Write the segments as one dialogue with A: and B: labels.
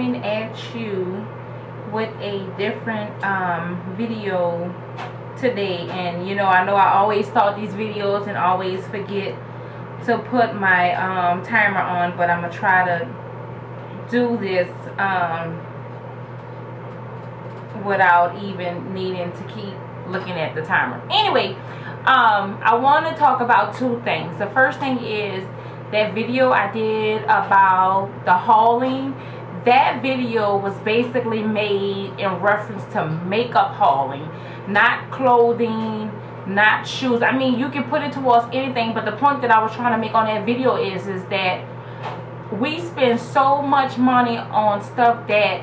A: coming at you with a different video today. And you know I always start these videos and always forget to put my timer on, but I'm gonna try to do this without even needing to keep looking at the timer. Anyway, I want to talk about two things. The first thing is that video I did about the hauling. That video was basically made in reference to makeup hauling, not clothing, not shoes. I mean, you can put it towards anything, but the point that I was trying to make on that video is that we spend so much money on stuff that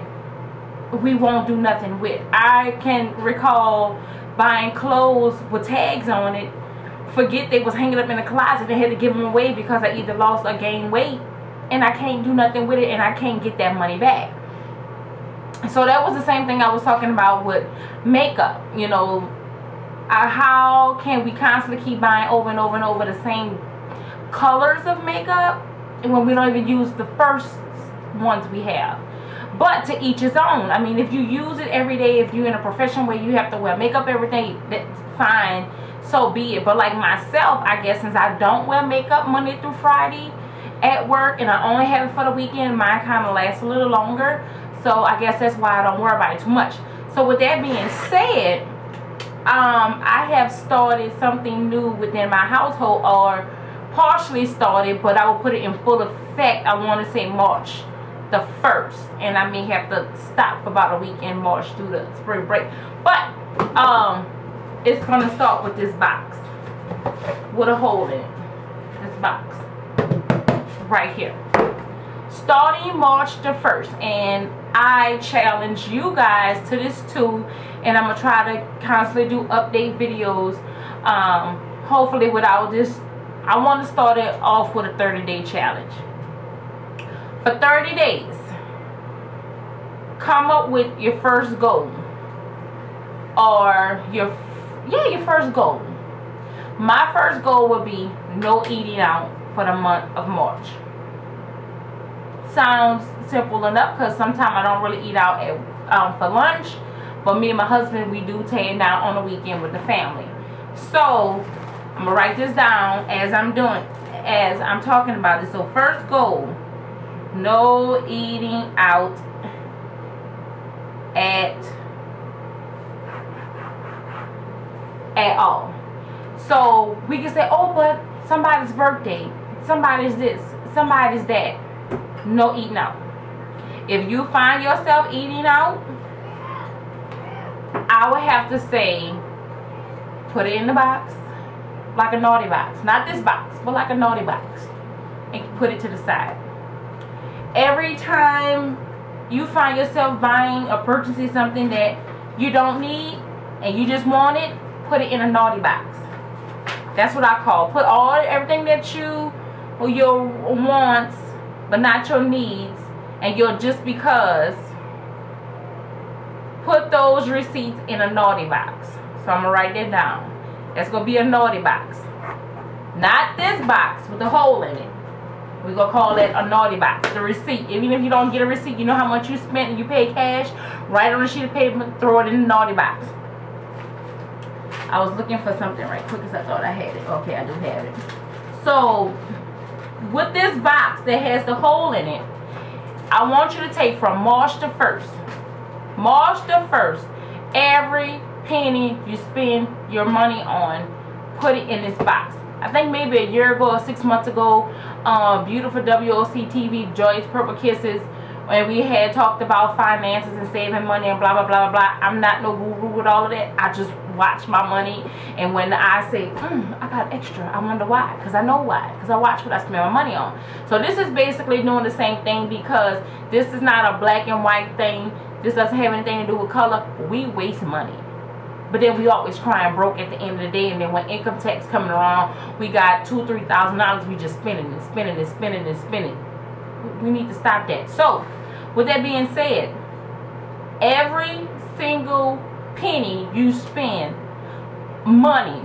A: we won't do nothing with. I can recall buying clothes with tags on it, forget they was hanging up in the closet, and had to give them away because I either lost or gained weight, and I can't do nothing with it, and I can't get that money back. So that was the same thing I was talking about with makeup. You know, how can we constantly keep buying over and over and over the same colors of makeup when we don't even use the first ones we have? But to each his own. I mean, if you use it every day, if you're in a profession where you have to wear makeup every day, that's fine, so be it. But like myself, I guess since I don't wear makeup Monday through Friday at work, and I only have it for the weekend, mine kind of lasts a little longer. So I guess that's why I don't worry about it too much. So with that being said, I have started something new within my household, or partially started, but I will put it in full effect, I want to say March the 1st, and I may have to stop for about a week in March through the spring break. But it's gonna start with this box with a hole in it. This box right here, starting March the 1st, and I challenge you guys to this too. And I'm gonna try to constantly do update videos, hopefully without this. I want to start it off with a 30-day challenge. For 30 days, come up with your first goal, or your first goal. My first goal would be no eating out for the month of March. Sounds simple enough, because sometimes I don't really eat out at, for lunch, but me and my husband, we do take it down on the weekend with the family. So I'm gonna write this down as I'm talking about this. So first goal, no eating out at all. So we can say, oh, but somebody's birthday, somebody's this, somebody's that. No eating out. If you find yourself eating out, I would have to say, put it in the box, like a naughty box. Not this box, but like a naughty box, and put it to the side. Every time you find yourself buying or purchasing something that you don't need and you just want it, put it in a naughty box. That's what I call. Put everything that your wants, but not your needs, and your just because, put those receipts in a naughty box. So I'm gonna write that down. That's gonna be a naughty box. Not this box with the hole in it. We're gonna call it a naughty box. The receipt. Even if you don't get a receipt, you know how much you spent and you pay cash, write on a sheet of paper, throw it in the naughty box. I was looking for something right quick because I thought I had it. Okay, I do have it. So with this box that has the hole in it, I want you to take from March the 1st. March the 1st, every penny you spend your money on, put it in this box. I think maybe a year ago or 6 months ago, beautiful WOC TV, Joy's Purple Kisses, and we had talked about finances and saving money and blah blah blah blah. I'm not no guru with all of that. I just watch my money, and when I say I got extra, I wonder why, because I know why, because I watch what I spend my money on. So this is basically doing the same thing, because this is not a black and white thing. This doesn't have anything to do with color. We waste money, but then we always crying broke at the end of the day, and then when income tax coming around, we got $2,000 to $3,000 we just spending and spending and spending and spending. We need to stop that. So with that being said, every single penny you spend, money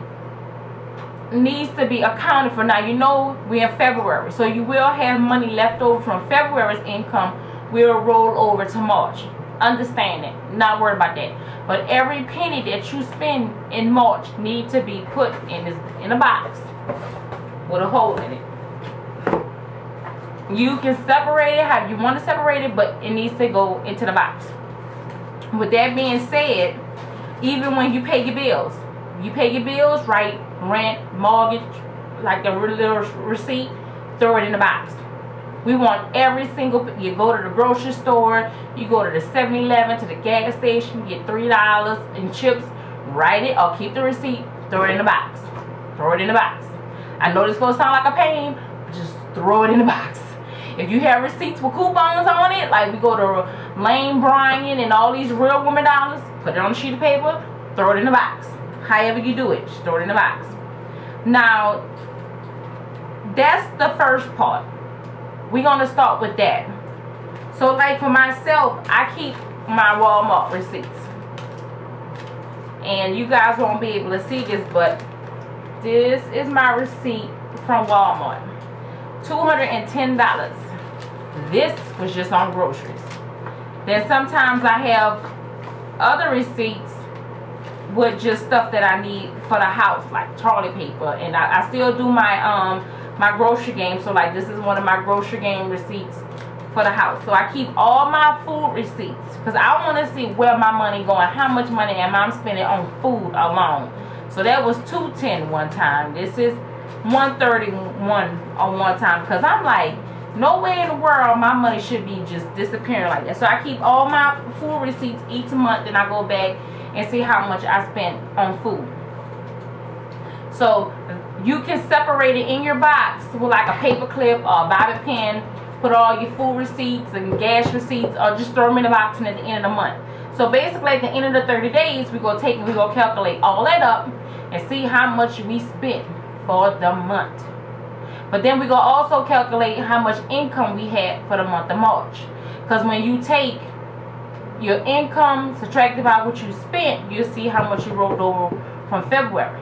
A: needs to be accounted for. Now, you know we're in February, so you will have money left over from February's income will roll over to March. Understand it. Not worried about that. But every penny that you spend in March need to be put in a box with a hole in it. You can separate it how you want to separate it, but it needs to go into the box. With that being said, even when you pay your bills, right? Rent, mortgage, like the little receipt, throw it in the box. We want every single, you go to the grocery store, you go to the 7-Eleven, to the gas station, you get $3 in chips, write it or keep the receipt, throw it in the box. Throw it in the box. I know this is going to sound like a pain, but just throw it in the box. If you have receipts with coupons on it, like we go to Lane Bryant and all these Real Woman dollars, put it on a sheet of paper, throw it in the box. However you do it, just throw it in the box. Now, that's the first part. We're going to start with that. So like for myself, I keep my Walmart receipts. And you guys won't be able to see this, but this is my receipt from Walmart. $210. This was just on groceries. Then sometimes I have other receipts with just stuff that I need for the house, like toilet paper. And I still do my my grocery game. So like this is one of my grocery game receipts for the house. So I keep all my food receipts because I want to see where my money going, how much money am I spending on food alone. So that was $210 one time. This is $131 on one time, because I'm like, no way in the world my money should be just disappearing like that. So I keep all my food receipts each month, and I go back and see how much I spent on food. So you can separate it in your box with like a paper clip or a bobby pin. Put all your food receipts and gas receipts, or just throw them in the box, and at the end of the month. So basically at the end of the 30 days, we're going to calculate all that up and see how much we spent for the month. But then we're going to also calculate how much income we had for the month of March. Because when you take your income subtracted by what you spent, you'll see how much you rolled over from February.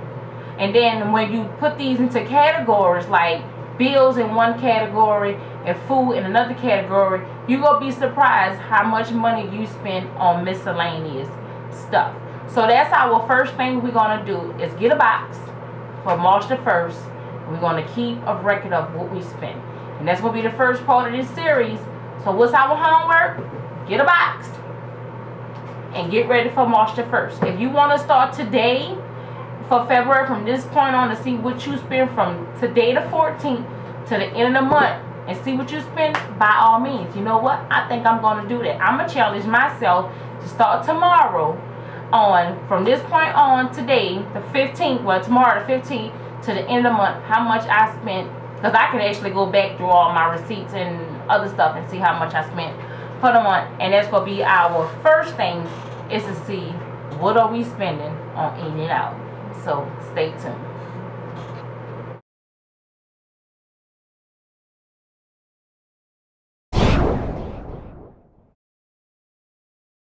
A: And then when you put these into categories, like bills in one category and food in another category, you're going to be surprised how much money you spend on miscellaneous stuff. So that's our first thing we're going to do, is get a box for March the 1st. We're going to keep a record of what we spent. And that's going to be the first part of this series. So what's our homework? Get a box and get ready for March the 1st. If you want to start today for February, from this point on, to see what you spend from today the 14th to the end of the month, and see what you spend, by all means. You know what? I think I'm going to do that. I'm going to challenge myself to start tomorrow on, from this point on, today, the 15th, well, tomorrow the 15th, to the end of the month, how much I spent. Because I can actually go back through all my receipts and other stuff and see how much I spent for the month. And that's going to be our first thing, is to see what are we spending on in and out. So stay tuned.